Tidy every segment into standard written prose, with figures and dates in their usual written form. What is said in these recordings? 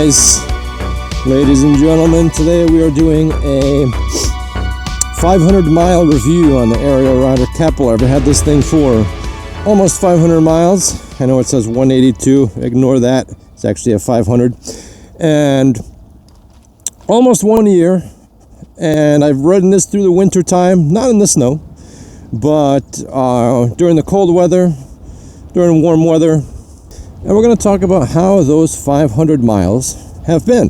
guys, ladies and gentlemen. Today we are doing a 500-mile review on the Ariel Rider Kepler. I've had this thing for almost 500 miles. I know it says 182. Ignore that. It's actually a 500. And almost 1 year. And I've ridden this through the winter time, not in the snow, but during the cold weather, during warm weather. And we're going to talk about how those 500 miles have been.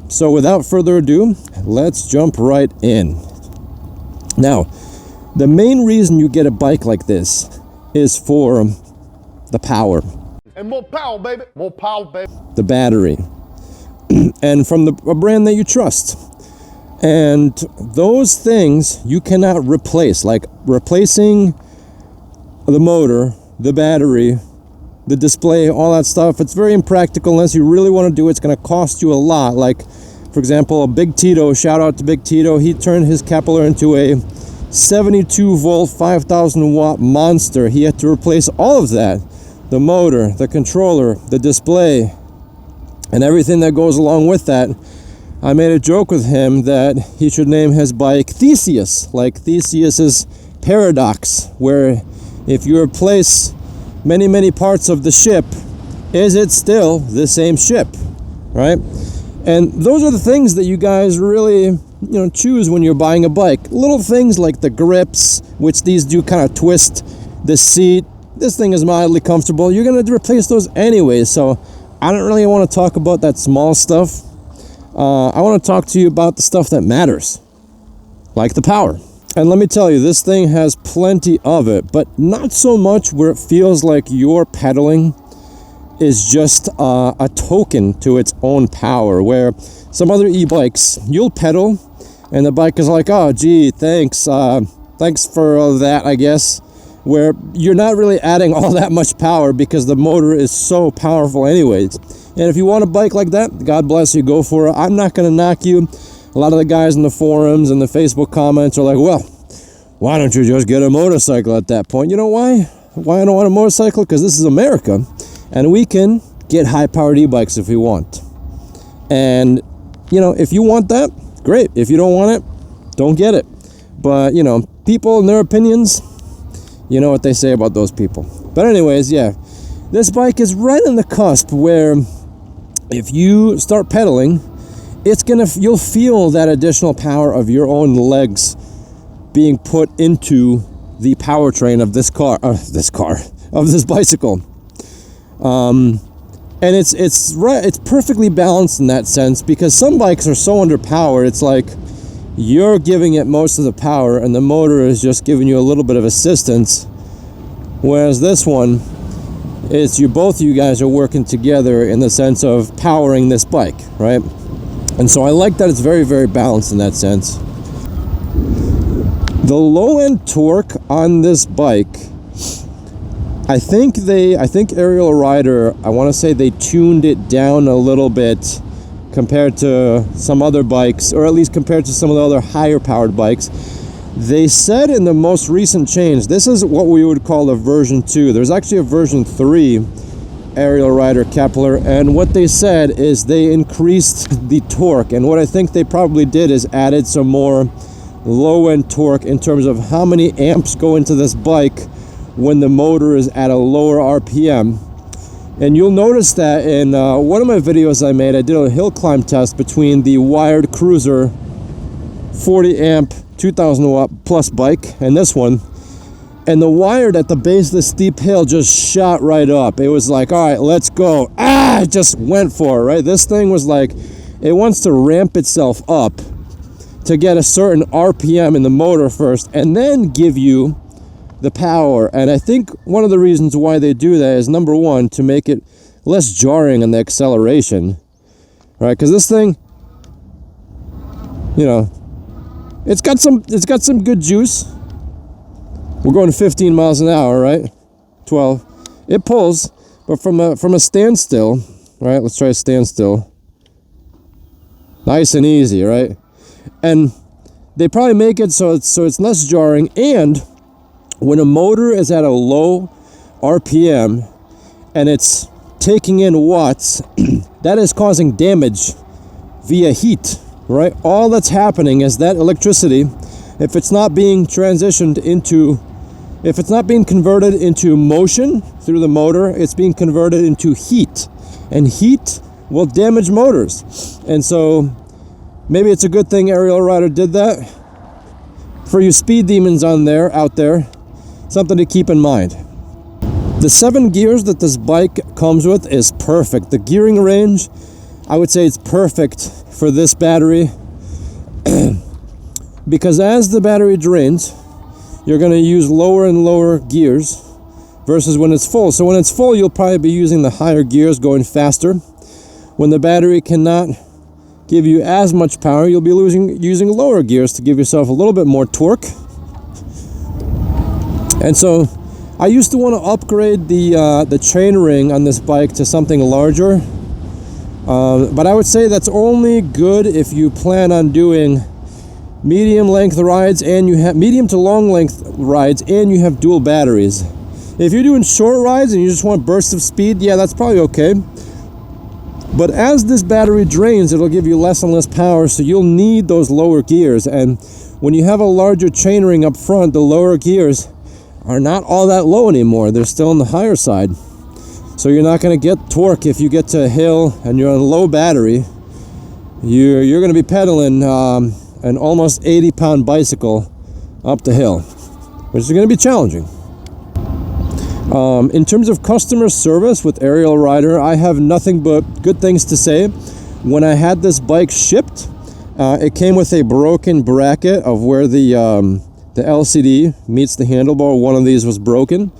So without further ado, let's jump right in. Now, the main reason you get a bike like this is for the power. And more power, baby. More power, baby. The battery. And from a brand that you trust. And those things you cannot replace. Like replacing the motor, the battery, the display, all that stuff. It's very impractical unless you really want to do it. It's going to cost you a lot. Like, for example, a Big Tito, shout out to Big Tito. He turned his Kepler into a 72 volt, 5,000 watt monster. He had to replace all of that. The motor, the controller, the display, and everything that goes along with that. I made a joke with him that he should name his bike Theseus, like Theseus's paradox, where if you replace many parts of the ship, is it still the same ship, right? And those are the things that you guys really, choose when you're buying a bike. Little things like the grips, which these do kind of twist the seat. This thing is mildly comfortable. You're going to replace those anyway, so I don't really want to talk about that small stuff. I want to talk to you about the stuff that matters, like the power. And let me tell you, this thing has plenty of it, but not so much where it feels like your pedaling is just a token to its own power, where some other e-bikes, you'll pedal, and the bike is like, oh, gee, thanks for that, I guess, where you're not really adding all that much power because the motor is so powerful anyways. And if you want a bike like that, God bless you, go for it. I'm not going to knock you. A lot of the guys in the forums and the Facebook comments are like, well, why don't you just get a motorcycle at that point? You know why? Why I don't want a motorcycle? Because this is America, and we can get high-powered e-bikes if we want. And, if you want that, great. If you don't want it, don't get it. But, people and their opinions, you know what they say about those people. But anyways, yeah, this bike is right on the cusp where if you start pedaling, you'll feel that additional power of your own legs being put into the powertrain of this bicycle. And it's perfectly balanced in that sense, because some bikes are so underpowered, it's like you're giving it most of the power and the motor is just giving you a little bit of assistance. Whereas this one, both of you guys are working together in the sense of powering this bike, right? And so I like that it's very, very balanced in that sense. The low-end torque on this bike, I think Ariel Rider, I want to say they tuned it down a little bit compared to some other bikes, or at least compared to some of the other higher-powered bikes. They said in the most recent change, this is what we would call a version 2. There's actually a version 3 Ariel Rider Kepler, and what they said is they increased the torque, and what I think they probably did is added some more low-end torque in terms of how many amps go into this bike when the motor is at a lower RPM. And you'll notice that in one of my videos I made, I did a hill climb test between the wired cruiser 40 amp 2000 watt plus bike and this one. And the wired at the base of the steep hill just shot right up. It was like, all right, let's go. It just went for it, right? This thing was like, it wants to ramp itself up to get a certain RPM in the motor first and then give you the power. And I think one of the reasons why they do that is, number one, to make it less jarring on the acceleration, right? Because this thing, it's got some good juice. We're going 15 miles an hour, right? 12. It pulls, but from a standstill, right? Let's try a standstill. Nice and easy, right? And they probably make it so it's less jarring. And when a motor is at a low RPM and it's taking in watts, that is causing damage via heat, right? All that's happening is that electricity, if it's not being transitioned into, if it's not being converted into motion through the motor, it's being converted into heat. And heat will damage motors. And so maybe it's a good thing Ariel Rider did that. For you speed demons out there, something to keep in mind. The 7 gears that this bike comes with is perfect. The gearing range, I would say it's perfect for this battery because as the battery drains, you're going to use lower and lower gears versus when it's full. So when it's full, you'll probably be using the higher gears, going faster. When the battery cannot give you as much power, you'll be using lower gears to give yourself a little bit more torque. And so I used to want to upgrade the chain ring on this bike to something larger, but I would say that's only good if you plan on doing medium length rides and you have medium to long length rides and you have dual batteries. If you're doing short rides and you just want bursts of speed, yeah, that's probably okay. But as this battery drains, it'll give you less and less power, so you'll need those lower gears. And when you have a larger chainring up front, the lower gears are not all that low anymore. They're still on the higher side. So you're not going to get torque if you get to a hill and you're on a low battery. You're going to be pedaling an almost 80-pound bicycle up the hill, which is going to be challenging. In terms of customer service with Ariel Rider, I have nothing but good things to say. When I had this bike shipped, it came with a broken bracket of where the LCD meets the handlebar. One of these was broken.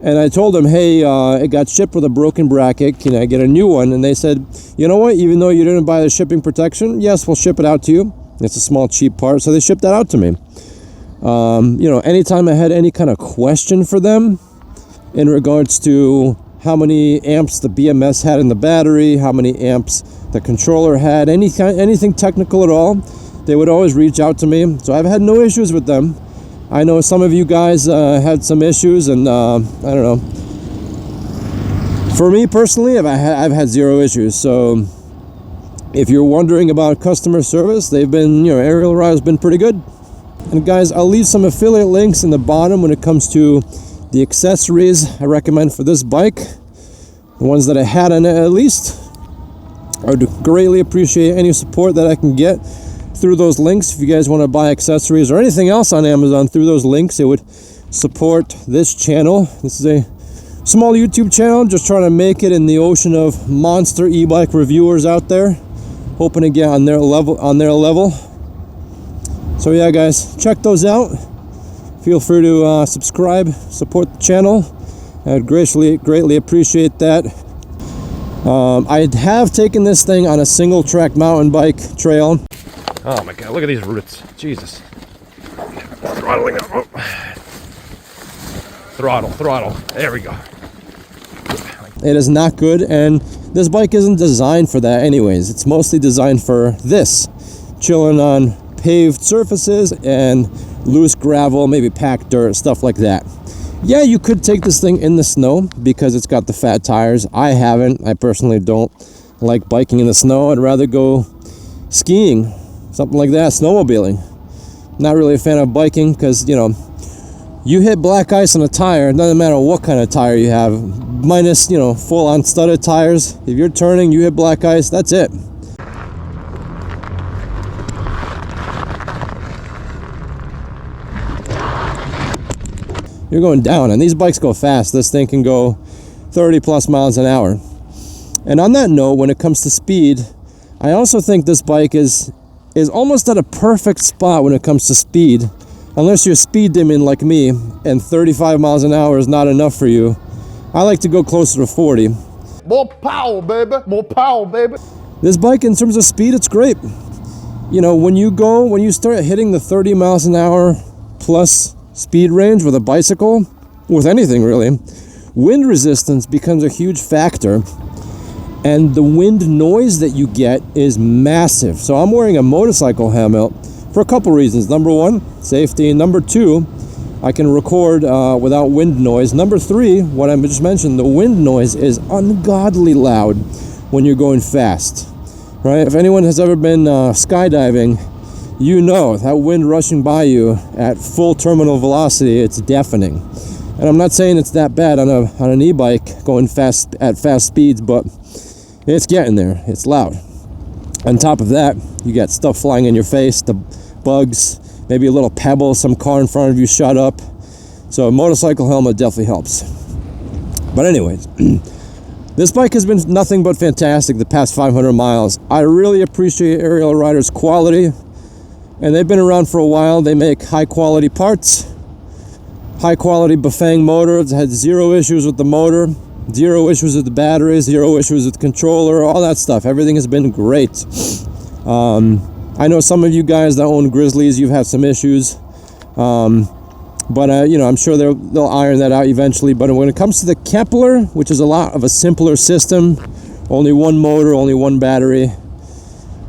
And I told them, hey, it got shipped with a broken bracket. Can I get a new one? And they said, you know what? Even though you didn't buy the shipping protection, yes, we'll ship it out to you. It's a small, cheap part. So they shipped that out to me. Anytime I had any kind of question for them in regards to how many amps the BMS had in the battery, how many amps the controller had, anything technical at all, they would always reach out to me. So I've had no issues with them. I know some of you guys had some issues, and I don't know. For me personally, I've had zero issues. So if you're wondering about customer service, they've been, Ariel Rider's been pretty good. And guys, I'll leave some affiliate links in the bottom when it comes to the accessories I recommend for this bike. The ones that I had on it at least. I would greatly appreciate any support that I can get through those links. If you guys want to buy accessories or anything else on Amazon through those links, it would support this channel. This is a small YouTube channel, just trying to make it in the ocean of monster e-bike reviewers out there, hoping to get on their level. So yeah, guys, check those out. Feel free to subscribe, support the channel. I'd greatly appreciate that. I have taken this thing on a single track mountain bike trail. Oh my god, look at these roots. Jesus. Throttling up. Oh. Throttle. There we go. It is not good, and this bike isn't designed for that anyways. It's mostly designed for this. Chilling on paved surfaces and loose gravel, maybe packed dirt, stuff like that. Yeah, you could take this thing in the snow because it's got the fat tires. I haven't. I personally don't like biking in the snow. I'd rather go skiing, something like that, snowmobiling. Not really a fan of biking because, you hit black ice on a tire, it doesn't matter what kind of tire you have, minus, full on studded tires. If you're turning, you hit black ice, that's it. You're going down, and these bikes go fast. This thing can go 30 plus miles an hour. And on that note, when it comes to speed, I also think this bike is almost at a perfect spot when it comes to speed. Unless you're speed dimming like me, and 35 miles an hour is not enough for you. I like to go closer to 40. More power, baby. More power, baby. This bike, in terms of speed, it's great. When you start hitting the 30 miles an hour plus speed range with a bicycle, with anything really, wind resistance becomes a huge factor, and the wind noise that you get is massive. So I'm wearing a motorcycle helmet for a couple reasons. Number one, safety, and number two, I can record without wind noise. Number 3, what I just mentioned, the wind noise is ungodly loud when you're going fast, right? If anyone has ever been skydiving, you know that wind rushing by you at full terminal velocity, it's deafening. And I'm not saying it's that bad on an e-bike going fast at fast speeds, but it's getting there. It's loud. On top of that, you got stuff flying in your face, the bugs, maybe a little pebble, some car in front of you shut up. So a motorcycle helmet definitely helps. But anyways, this bike has been nothing but fantastic the past 500 miles. I really appreciate Ariel Rider's quality, and they've been around for a while. They make high quality parts, high quality Bafang motors. Had 0 issues with the motor, 0 issues with the battery, 0 issues with the controller, all that stuff. Everything has been great. I know some of you guys that own Grizzlies, you've had some issues, but you know, I'm sure they'll iron that out eventually. But when it comes to the Kepler, which is a lot of a simpler system, only 1 motor, only 1 battery,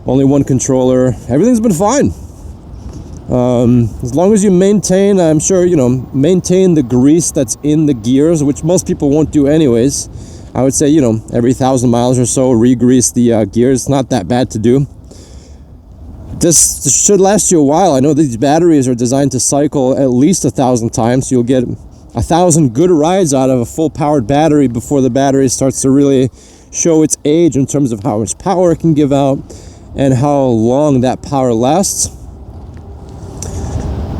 only 1 controller, everything's been fine. As long as you maintain, I'm sure, you know, maintain the grease that's in the gears, which most people won't do anyways. I would say, you know, every 1,000 miles or so, re-grease the gears. It's not that bad to do. This should last you a while. I know these batteries are designed to cycle at least 1,000 times. So you'll get 1,000 good rides out of a full powered battery before the battery starts to really show its age in terms of how much power it can give out and how long that power lasts.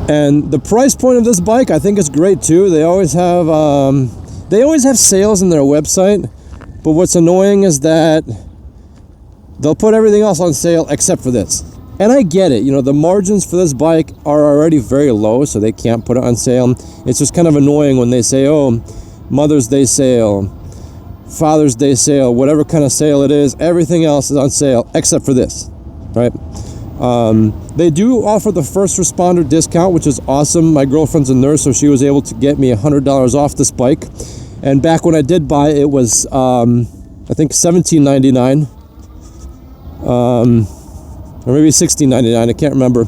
And the price point of this bike, I think, is great too. They always have sales on their website, but what's annoying is that they'll put everything else on sale except for this. And I get it, you know, the margins for this bike are already very low, so they can't put it on sale. It's just kind of annoying when they say, oh, Mother's Day sale, Father's Day sale, whatever kind of sale it is, everything else is on sale except for this, right? They do offer the first responder discount, which is awesome. My girlfriend's a nurse, so she was able to get me $100 off this bike. And back when I did buy it, it was, I think, $17.99. Or maybe $16.99, I can't remember.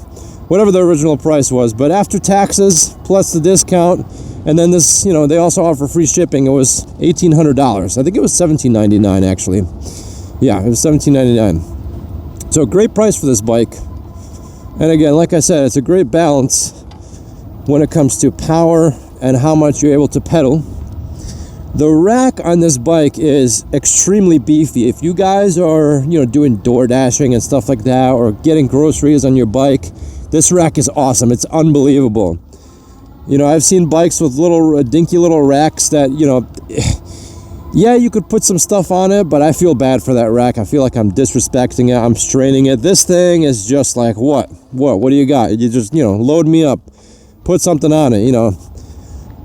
Whatever the original price was. But after taxes, plus the discount, and then this, you know, they also offer free shipping, it was $1,800. I think it was $17.99, actually. Yeah, it was $17.99. So great price for this bike. And again, like I said, it's a great balance when it comes to power and how much you're able to pedal. The rack on this bike is extremely beefy. If you guys are, you know, doing door dashing and stuff like that, or getting groceries on your bike, this rack is awesome. It's unbelievable. You know, I've seen bikes with little dinky little racks that, you know, yeah, you could put some stuff on it, but I feel bad for that rack. I feel like I'm disrespecting it. I'm straining it. This thing is just like, what do you got? You just, you know, load me up, put something on it, you know.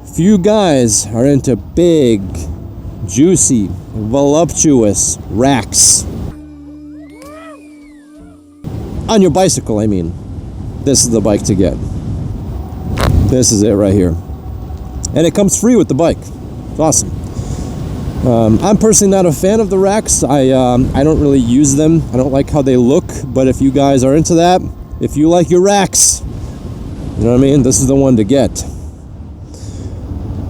If you guys are into big, juicy, voluptuous racks on your bicycle, I mean, this is the bike to get. This is it right here. And it comes free with the bike. It's awesome. I'm personally not a fan of the racks. I don't really use them. I don't like how they look. But if you guys are into that, if you like your racks, you know what I mean? This is the one to get.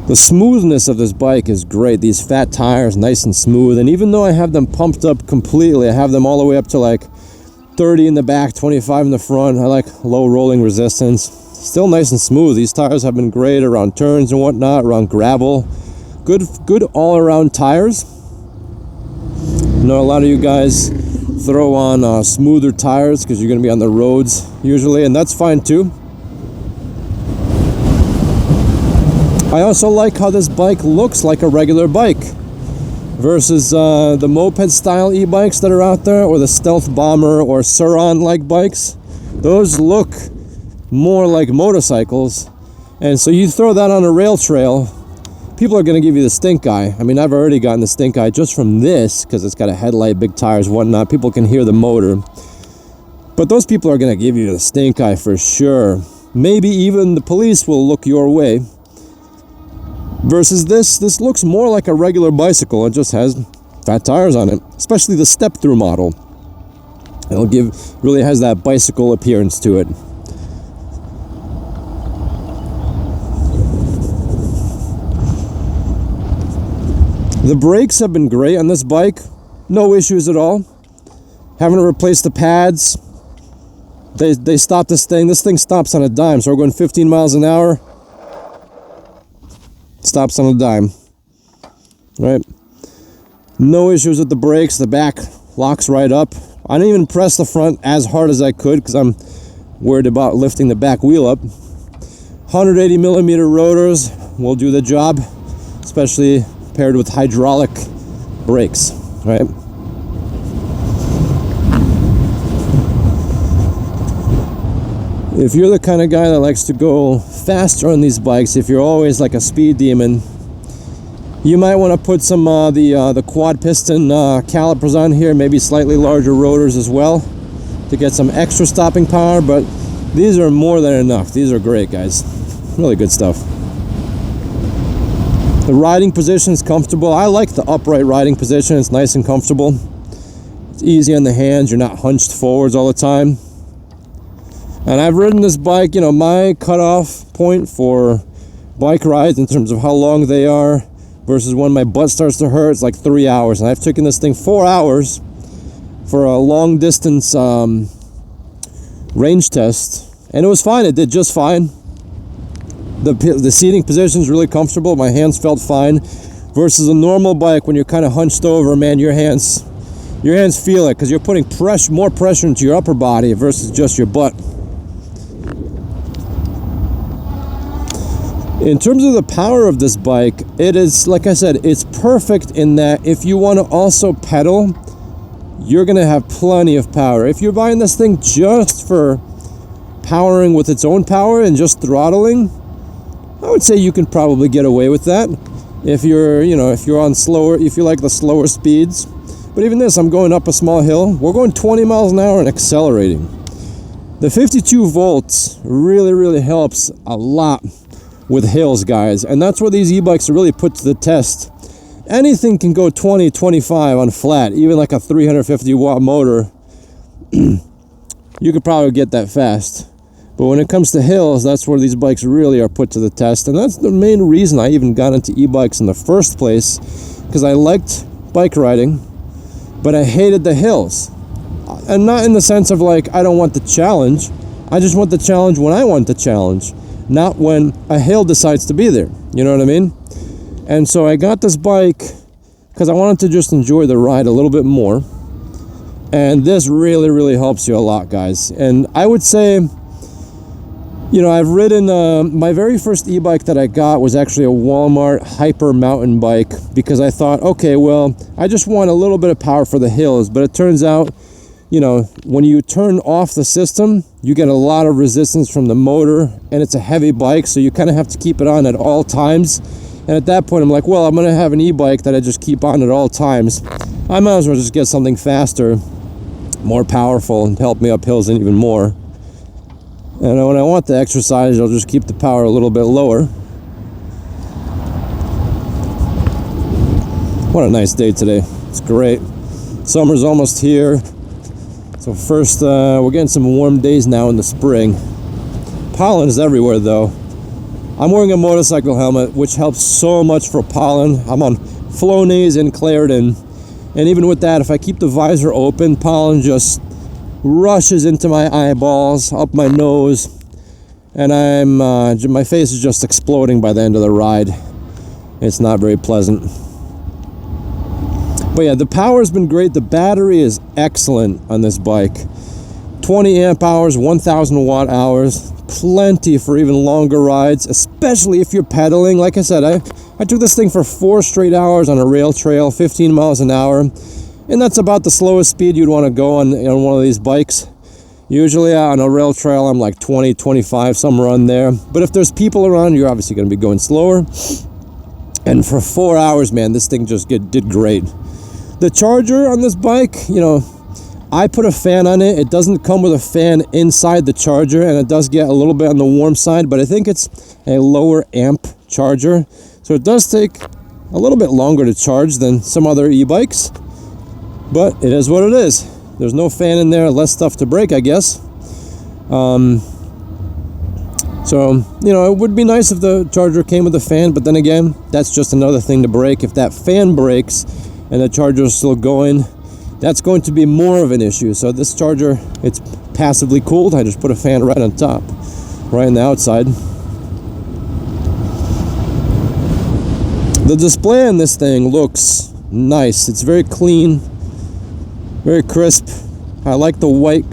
The smoothness of this bike is great. These fat tires, nice and smooth. And even though I have them pumped up completely, I have them all the way up to like 30 in the back, 25 in the front. I like low rolling resistance. Still nice and smooth. These tires have been great around turns and whatnot, around gravel. Good all-around tires. I know a lot of you guys throw on smoother tires because you're going to be on the roads usually, and that's fine too. I also like how this bike looks like a regular bike versus the moped style e-bikes that are out there, or the Stealth Bomber or Sur-Ron like bikes. Those look more like motorcycles, and so you throw that on a rail trail, people are going to give you the stink eye. I mean, I've already gotten the stink eye just from this because it's got a headlight, big tires, whatnot. People can hear the motor, but those people are going to give you the stink eye for sure. Maybe even the police will look your way. Versus this looks more like a regular bicycle. It just has fat tires on it, especially the step-through model. Really has that bicycle appearance to it. The brakes have been great on this bike. No issues at all. Having to replace the pads. They stopped this thing. This thing stops on a dime. So we're going 15 miles an hour. Stops on a dime. Right? No issues with the brakes. The back locks right up. I didn't even press the front as hard as I could because I'm worried about lifting the back wheel up. 180 millimeter rotors will do the job, especially paired with hydraulic brakes, right? If you're the kind of guy that likes to go faster on these bikes, if you're always like a speed demon, you might want to put some the quad piston calipers on here, maybe slightly larger rotors as well to get some extra stopping power, but these are more than enough. These are great, guys. Really good stuff. The riding position is comfortable. I like the upright riding position. It's nice and comfortable. It's easy on the hands. You're not hunched forwards all the time. And I've ridden this bike, you know, my cutoff point for bike rides in terms of how long they are versus when my butt starts to hurt, it's like 3 hours. And I've taken this thing 4 hours for a long distance range test. And it was fine. It did just fine. The seating position is really comfortable. My hands felt fine. Versus a normal bike, when you're kind of hunched over, man, your hands feel it because you're putting more pressure into your upper body versus just your butt. In terms of the power of this bike, it is, like I said, it's perfect in that if you want to also pedal, you're going to have plenty of power. If you're buying this thing just for powering with its own power and just throttling, I would say you can probably get away with that. If you're, you know, if you're on slower, if you like the slower speeds. But even this, I'm going up a small hill. We're going 20 miles an hour and accelerating. The 52 volts really, really helps a lot with hills, guys, and that's where these e-bikes are really put to the test. Anything can go 20, 25 on flat, even like a 350 watt motor. You could probably get that fast. But when it comes to hills, that's where these bikes really are put to the test, and that's the main reason I even got into e-bikes in the first place, because I liked bike riding, but I hated the hills. And not in the sense of like, I don't want the challenge. I just want the challenge when I want the challenge, not when a hill decides to be there. You know what I mean? And so I got this bike because I wanted to just enjoy the ride a little bit more. And this really, really helps you a lot, guys. And I would say, you know, I've ridden, my very first e-bike that I got was actually a Walmart Hyper mountain bike, because I thought, okay, well, I just want a little bit of power for the hills. But it turns out, you know, when you turn off the system, you get a lot of resistance from the motor, and it's a heavy bike, so you kind of have to keep it on at all times. And at that point, I'm like, well, I'm going to have an e-bike that I just keep on at all times. I might as well just get something faster, more powerful, and help me up hills and even more. And when I want the exercise, I'll just keep the power a little bit lower. What a nice day today. It's great. Summer's almost here. So first, we're getting some warm days now in the spring. Pollen is everywhere, though. I'm wearing a motorcycle helmet, which helps so much for pollen. I'm on Flonase and Claritin. And even with that, if I keep the visor open, pollen just rushes into my eyeballs, up my nose. And my face is just exploding by the end of the ride. It's not very pleasant. But yeah, the power's been great. The battery is excellent on this bike. 20 amp hours, 1000 watt hours. Plenty for even longer rides, especially if you're pedaling. Like I said, I took this thing for 4 straight hours on a rail trail, 15 miles an hour. And that's about the slowest speed you'd want to go on one of these bikes. Usually on a rail trail, I'm like 20, 25, somewhere on there. But if there's people around, you're obviously going to be going slower. And for 4 hours, man, this thing just did great. The charger on this bike, you know, I put a fan on it. It doesn't come with a fan inside the charger, and it does get a little bit on the warm side, but I think it's a lower amp charger. So it does take a little bit longer to charge than some other e-bikes, but it is what it is. There's no fan in there, less stuff to break, I guess. So So, you know, it would be nice if the charger came with a fan, but then again, that's just another thing to break. If that fan breaks and the charger is still going, that's going to be more of an issue. So this charger, it's passively cooled. I just put a fan right on top, right on the outside. The display on this thing looks nice. It's very clean, very crisp. I like the white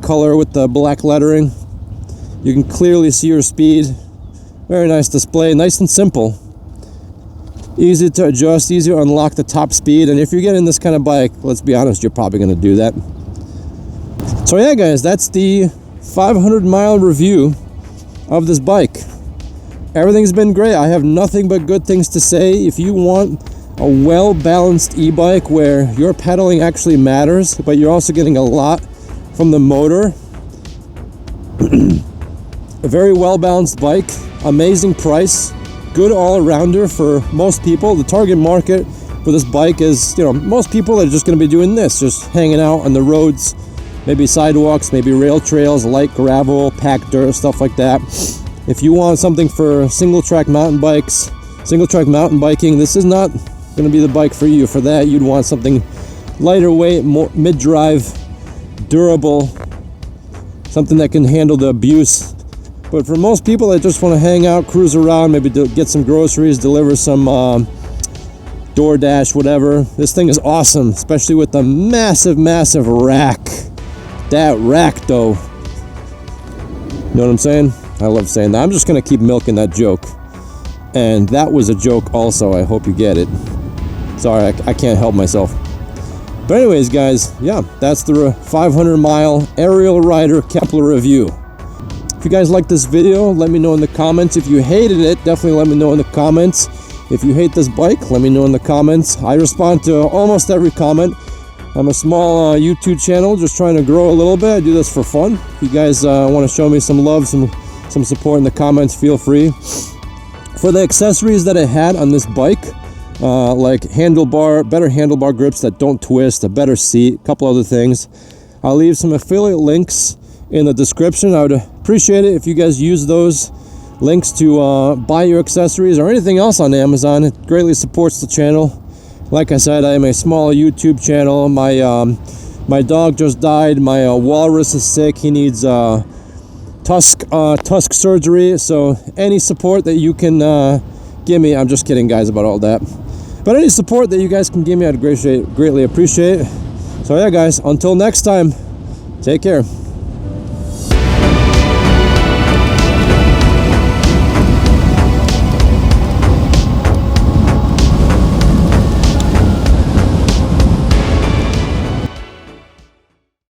color with the black lettering. You can clearly see your speed. Very nice display, nice and simple. Easy to adjust, easy to unlock the top speed. And if you're getting this kind of bike, let's be honest, you're probably going to do that. So yeah, guys, that's the 500-mile review of this bike. Everything's been great. I have nothing but good things to say. If you want a well-balanced e-bike where your pedaling actually matters, but you're also getting a lot from the motor, a very well-balanced bike, amazing price, good all-arounder for most people. The target market for this bike is, you know, most people are just going to be doing this, just hanging out on the roads, maybe sidewalks, maybe rail trails, light gravel, packed dirt, stuff like that. If you want something for single-track mountain bikes, single-track mountain biking, this is not going to be the bike for you. For that, you'd want something lighter weight, more mid-drive, durable, something that can handle the abuse. But for most people that just want to hang out, cruise around, maybe get some groceries, deliver some DoorDash, whatever, this thing is awesome, especially with the massive, massive rack. That rack, though. You know what I'm saying? I love saying that. I'm just going to keep milking that joke. And that was a joke also. I hope you get it. Sorry, I can't help myself. But anyways, guys, yeah, that's the 500-mile Ariel Rider Kepler review. If you guys like this video, let me know in the comments. If you hated it, definitely let me know in the comments. If you hate this bike, let me know in the comments. I respond to almost every comment. I'm a small YouTube channel, just trying to grow a little bit. I do this for fun. If you guys want to show me some love, some support in the comments, feel free. For the accessories that I had on this bike, like better handlebar grips that don't twist, a better seat, a couple other things, I'll leave some affiliate links in the description. I would appreciate it if you guys use those links to buy your accessories or anything else on Amazon. It greatly supports the channel. Like I said, I am a small YouTube channel. My dog just died. My walrus is sick. He needs tusk surgery. So any support that you can give me, I'm just kidding, guys, about all that. But any support that you guys can give me, I'd greatly appreciate. So yeah, guys, until next time, take care.